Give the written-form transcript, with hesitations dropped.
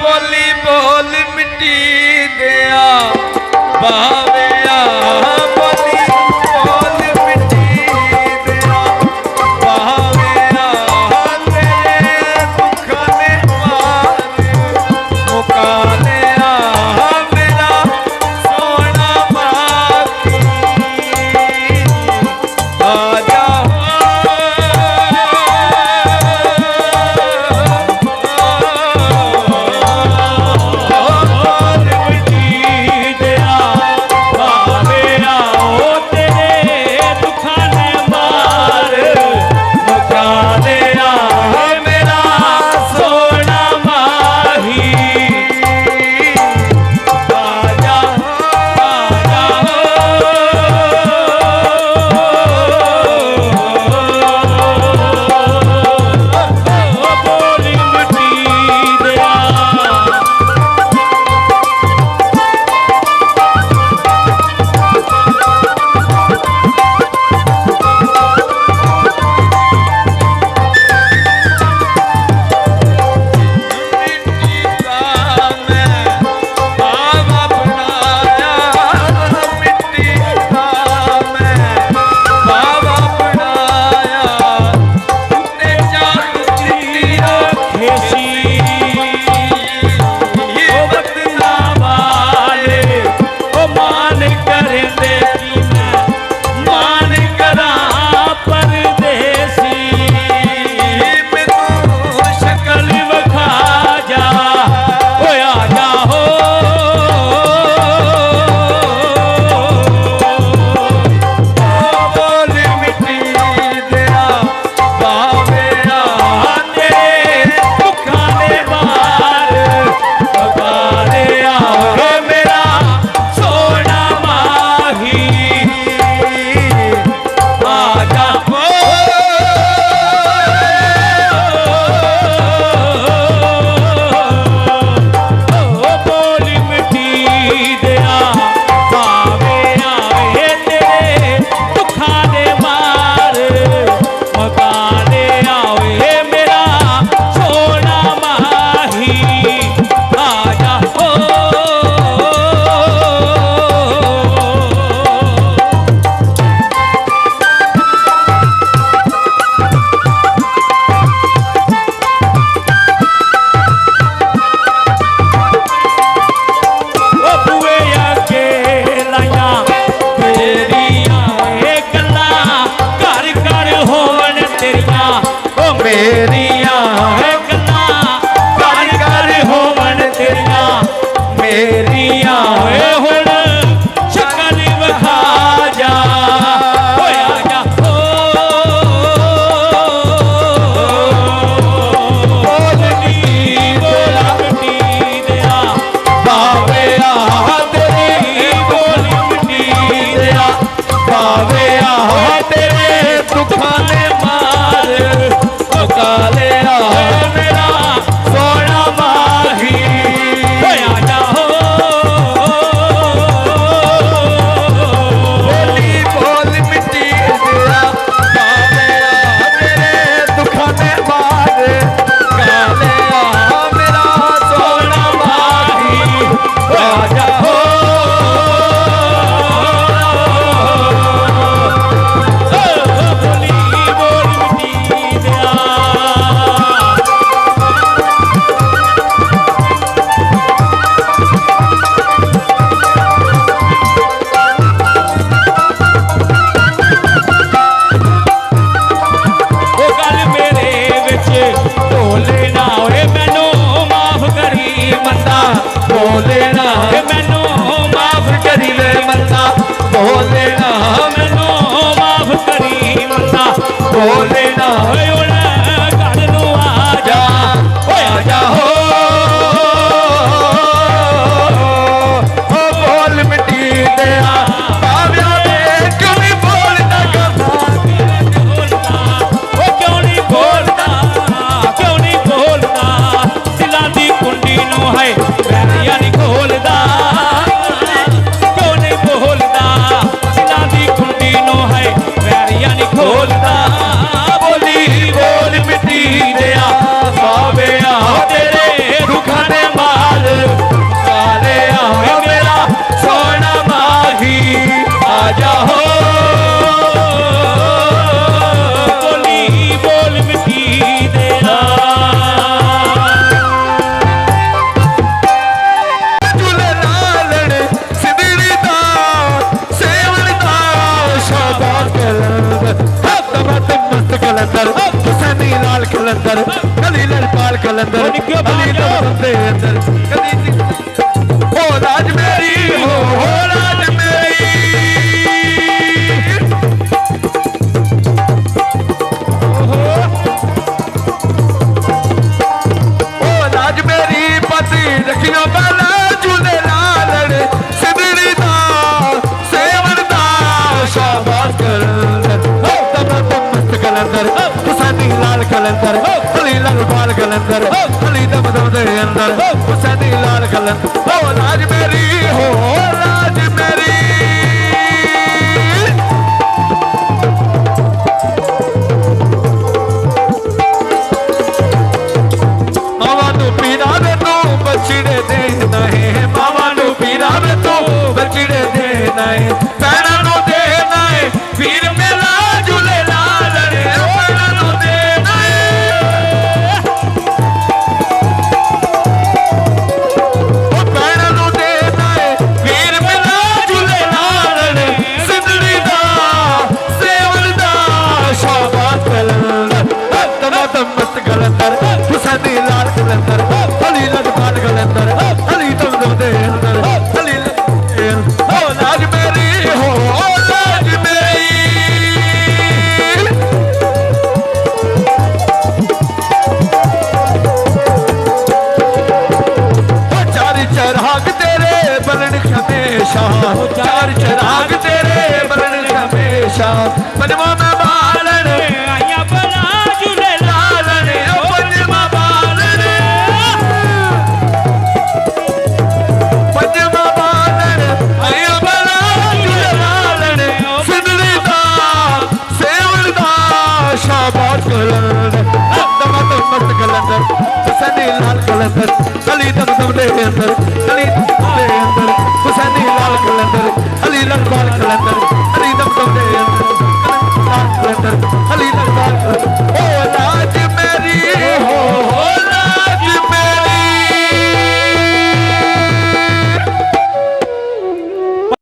बोली बोल मिट्टी दिया बाविया बोली बोल मिट्टी दिया बाविया तेरे दुख ने पार मुका लिया मेरा सोना बाकी आजा बोलता बोली बोल लाल कलंदर कली लजपाल कलंदर कली दम दे अंदर कली हो राज मेरी हो राज मेरी हो राज मेरी पति रखियो बाला झूले लाल सिदड़ी दा सेवन दा शाबाश कलंदर हो दम मस्त कलंदर हुसैनी लाल कलंदर अली लजपाल कलंदर अली दम दे अंदर हुसैनी लाल कलंदर हो राज मेरी हो राज मेरी मावा नू पीरा वे तू बछड़े देना है मावा नू पीरा वे तू बछड़े देना है पैरा नू देना है पीर मेला झूले लाल रे पैरा नू देना है ओ पैरा नू देना है पीर मेला झूले लाल रे सिंदड़ी दा सेवन दा शाबाश कलंदर दम मस्त कलंदर हुसैनी लाल कलंदर अली लजपाल कलंदर अली दम दे अंदर अली हो राज मेरी हो राज मेरी चार चराग तेरे बलन हमेशा चार चराग तेरे बलन हमेशा बनवा में बालन आया बना झूले लाल रे ओ बनवा बालन पंजवा बालन आया बना झूले लाल रे सिंदड़ी दा सेवन दा शाबाश कलंदर दम मस्त कलंदर हुसैनी लाल कलंदर अली दम दे अंदर अली